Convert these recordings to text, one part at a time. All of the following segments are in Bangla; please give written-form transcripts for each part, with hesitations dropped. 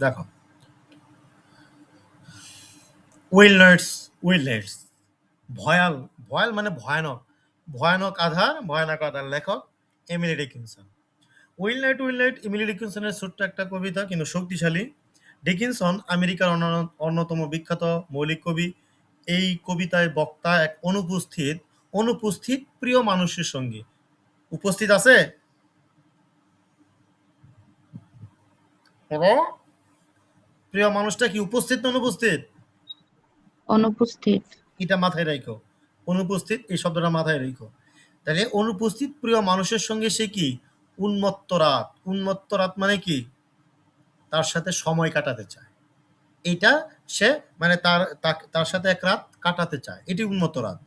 দেখো, উইলনার্স, উইলনার্স, ভয়াল, ভয়াল মানে ভয়ানক, ভয়ানক আধার, ভয়ানক আধার, লেখক এমিলি ডিকিনসন। উইলনাইট, উইলনাইট এমিলি ডিকিনসনের ছোট্ট একটা কবিতা কিন্তু শক্তিশালী। ডিকিনসন আমেরিকার অন্যতম বিখ্যাত মৌলিক কবি। এই কবিতায় বক্তা এক অনুপস্থিত, অনুপস্থিত প্রিয় মানুষের সঙ্গে উপস্থিত আছে। হ্যালো, প্রিয় মানুষটা কি উপস্থিত না অনুপস্থিত? অনুপস্থিত। এটা মাথায় রাখো, অনুপস্থিত এই শব্দটা মাথায় রাখো। তাহলে অনুপস্থিত প্রিয় মানুষের সঙ্গে সে কি উন্মত্ত রাত, উন্মত্ত রাত মানে কি তার সাথে সময় কাটাতে চায়। এইটা সে মানে তার সাথে এক রাত কাটাতে চায়, এটি উন্মত্ত রাত।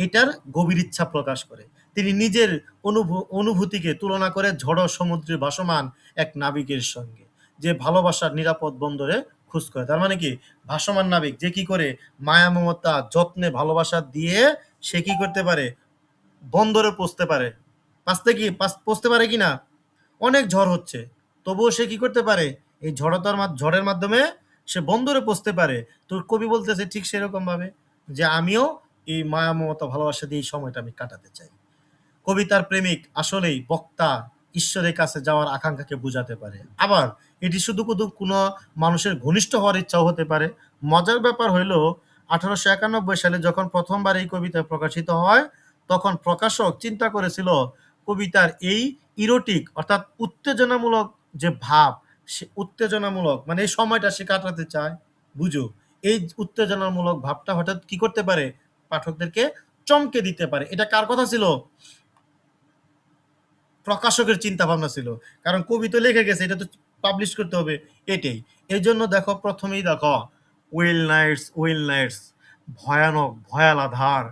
এটার গভীর ইচ্ছা প্রকাশ করে। তিনি নিজের অনুভূতিকে তুলনা করে ঝড় সমুদ্রে ভাসমান এক নাবিকের সঙ্গে, যে ভালোবাসার নিরাপদ বন্দরে খোঁজ করে। তার মানে কি ভাসমান নাবিক যে কি করে মায়া মমতা যত্নে ভালোবাসা দিয়ে সে কি করতে পারে, বন্দরে পৌঁছতে পারে। পৌঁছতে পারে কি না? অনেক ঝড় হচ্ছে, তবুও সে কি করতে পারে, এই ঝড়ের মাধ্যমে সে বন্দরে পৌঁছতে পারে। তো কবি বলতেছে ঠিক সেরকম ভাবে যে আমিও এই মায়া মমতা ভালোবাসা দিয়ে এই সময়টা আমি কাটাতে চাই। কবিতার প্রেমিক আসলেই বক্তা ঈশ্বরের কাছে যাওয়ার আকাঙ্ক্ষাকে বোঝাতে পারে। আবার এটি শুধু শুধু কোনো মানুষের ঘনিষ্ঠ হওয়ার ইচ্ছাও হতে পারে। মজার ব্যাপার হইল 1891 সালে যখন প্রথমবার এই কবিতা প্রকাশিত হয়, তখন প্রকাশক চিন্তা করেছিল কবিতার এই ইরোটিক অর্থাৎ উত্তেজনামূলক যে ভাব, সে উত্তেজনামূলক মানে এই সময়টা সে কাটাতে চায়। বুঝো, এই উত্তেজনামূলক ভাবটা হঠাৎ কি করতে পারে, পাঠকদেরকে চমকে দিতে পারে। এটা কার কথা ছিল? প্রকাশকের চিন্তা ভাবনা ছিল। কারণ কবি তো লিখে গেছে, এটা তো পাবলিশ করতে হবে। এটাই, এই জন্য দেখো প্রথমেই দেখো উইল নাইটস, ভয়ানক ভয়াল আধার,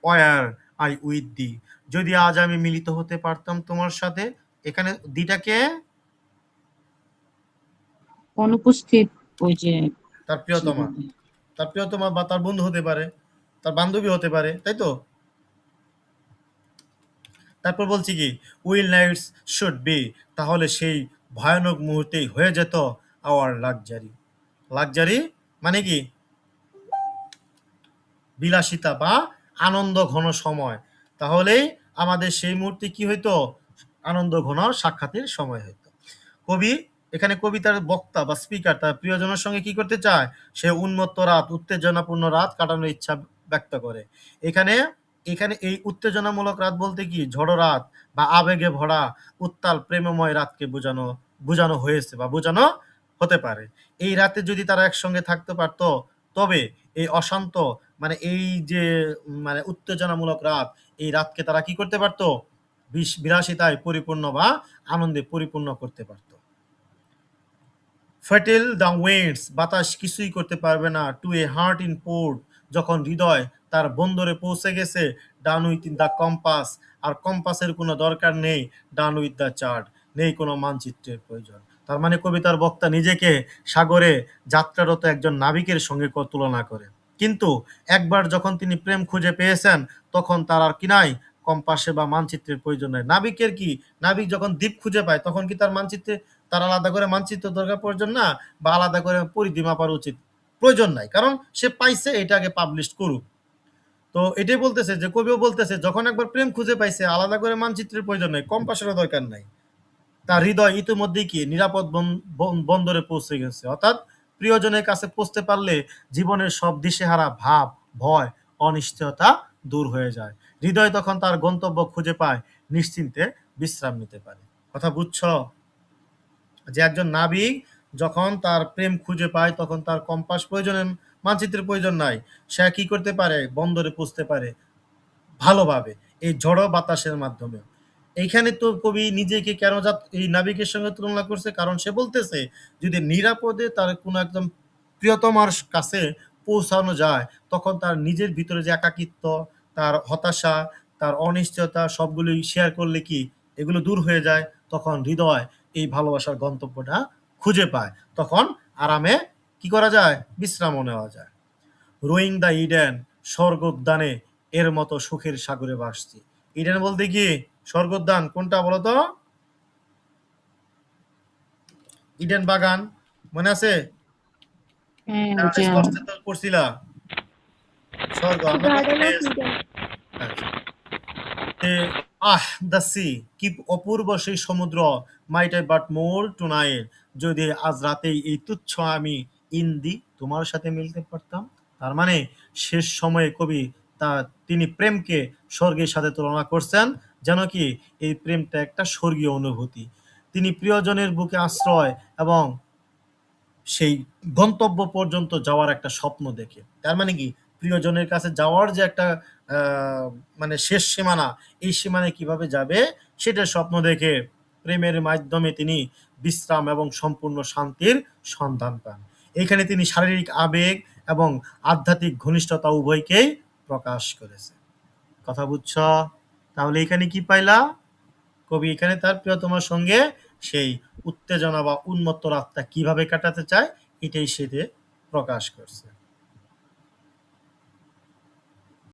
ওয়ার আই উইথ দি, যদি আজ আমি মিলিত হতে পারতাম তোমার সাথে। এখানে দিটাকে অনুপস্থিত ওই যে তার কি প্রিয়তমা, বলে, তার প্রিয়তমা বা তার বন্ধু হতে পারে, তার বান্ধবী হতে পারে, তাই তো। তারপর বলছি কি উইল নাইটস শুড বি, তাহলে সেই ভয়ানক মুহূর্তেই হয়ে যেত আওয়ার লাক্সারি। লাক্সারি মানে কি বিলাসিতা বা আনন্দ ঘন সময়। তাহলেই আমাদের সেই মুহূর্তে কি হইতো, আনন্দ ঘন সাক্ষাতের সময় হইতো। কবি এখানে কবিতার বক্তা বা স্পিকার তার প্রিয়জনের সঙ্গে কি করতে চায়, সে উন্মত্ত রাত, উত্তেজনাপূর্ণ রাত কাটানোর ইচ্ছা ব্যক্ত করে। এখানে এখানে এই উত্তেজনামূলক রাত বলতে কি ঝড়ো রাত বা আবেগে ভরা উত্তাল প্রেমময় রাতকে বোঝানো বোঝানো হয়েছে বা বোঝানো হতে পারে। এই রাতে যদি তারা একসঙ্গে থাকতে পারতো, তবে এই অশান্ত মানে এই যে মানে উত্তেজনামূলক রাত, এই রাতকে তারা কি করতে পারতো, বিলাসিতায় পরিপূর্ণ বা আনন্দে পরিপূর্ণ করতে পারতো। ফাটেল দ্য উইন্ডস, বাতাস কিছুই করতে পারবে না। To a heart in port, যখন হৃদয় তার বন্দরে পৌঁছে গেছে। Done with in the compass, আর কম্পাসের কোনো দরকার নেই। ডান উইথ দ্য চার্ট, নেই কোনো মানচিত্রের প্রয়োজন। তার মানে কবিতার বক্তা নিজেকে সাগরে যাত্রারত একজন নাবিকের সঙ্গে তুলনা করে। কিন্তু একবার যখন তিনি প্রেম খুঁজে পেয়েছেন, তখন তার আর কি নাই, কম্পাসে বা মানচিত্রের প্রয়োজন নাই। নাবিকের কি, নাবিক যখন দ্বীপ খুঁজে পায় তখন কি তার মানচিত্রে, তার আলাদা করে মানচিত্র দরকার প্রয়োজন না, বা আলাদা করে পরিধি মাপার উচিত প্রয়োজন নাই, কারণ সে পাইছে, এটাকে পাবলিশ করুক। তো এটাই বলতেছে যে কবিও বলতেছে যখন একবার প্রেম খুঁজে পাইছে, আলাদা করে মানচিত্রের প্রয়োজন নাই, কম্পাসেরও দরকার নাই। তার হৃদয় ইতিমধ্যেই কি নিরাপদ বন্দরে পৌঁছে গেছে। অর্থাৎ প্রিয়জনের কাছে পৌঁছতে পারলে জীবনের সব দিশেহারা ভাব, ভয়, অনিশ্চয়তা দূর হয়ে যায়। হৃদয় তখন তার গন্তব্য খুঁজে পায়, নিশ্চিন্তে বিশ্রাম নিতে পারে। কথা বুঝছো? যে একজন নাবিক যখন তার প্রেম খুঁজে পায়, তখন তার কম্পাস প্রয়োজনের, মানচিত্রের প্রয়োজন নাই। সে কি করতে পারে, বন্দরে পৌঁছতে পারে ভালোভাবে, এই ঝড়ো বাতাসের মাধ্যমে। এইখানে তো কবি নিজেকে কেন এই নাবিকের সঙ্গে তুলনা করছে, কারণ সে বলতেছে যদি নিরাপদে তার কোনো একদম প্রিয়তমার কাছে পৌঁছানো যায়, তখন তার নিজের ভিতরে যে একাকিত্ব, তার হতাশা, তার অনিশ্চয়তা সবগুলোই শেয়ার করলে কি এগুলো দূর হয়ে যায়। তখন হৃদয় এই ভালোবাসার গন্তব্যটা খুঁজে পায়, তখন আরামে কি করা যায়, বিশ্রামও নেওয়া যায়। রোয়িং দ্য ইডেন, স্বর্গোদ্যানে এর মতো সুখের সাগরে ভাসছি। ইডেন বলতে কি স্বর্গোদ্যান কোনটা বলতো? ইডেন বাগান, মনে আছে? হ্যাঁ, ওই যে প্যারাডাইস লস্টে তো পড়ছিলা স্বর্গ, আমরা তো গার্ডেন অফ বেস্ট। ইডেন। আচ্ছা, তে আহ দ্য সি, কি অপূর্ব সেই সমুদ্র, might I but more tonight, যদি আজ রাতেই এই তুচ্ছ আমি ইন্দি তোমার সাথে মিলতে পারতাম। তার মানে শেষ সময়ে কবি তা তিনি প্রেমকে স্বর্গের সাথে তুলনা করছেন, যেন কি এই প্রেমটা একটা স্বর্গীয় অনুভূতি। তিনি প্রিয়জনের বুকে আশ্রয় এবং সেই গন্তব্য পর্যন্ত যাওয়ার একটা স্বপ্ন দেখে। তার মানে কি প্রিয়জনের কাছে যাওয়ার যে একটা মানে শেষ সীমানা, এই সীমানায় কিভাবে যাবে সেটার স্বপ্ন দেখে প্রেমের মাধ্যমে তিনি বিশ্রাম এবং সম্পূর্ণ শান্তির সন্ধান পান। এখানে তিনি শারীরিক আবেগ এবং আধ্যাত্মিক ঘনিষ্ঠতা উভয়কেই প্রকাশ করেছে। কথা বুঝছ? তাহলে এখানে কি পাইলা? কবি এখানে তার প্রিয়তমার সঙ্গে সেই উত্তেজনা বা উন্মত্ত রাতটা কিভাবে কাটাতে চায় এটাই সেতে প্রকাশ করছে।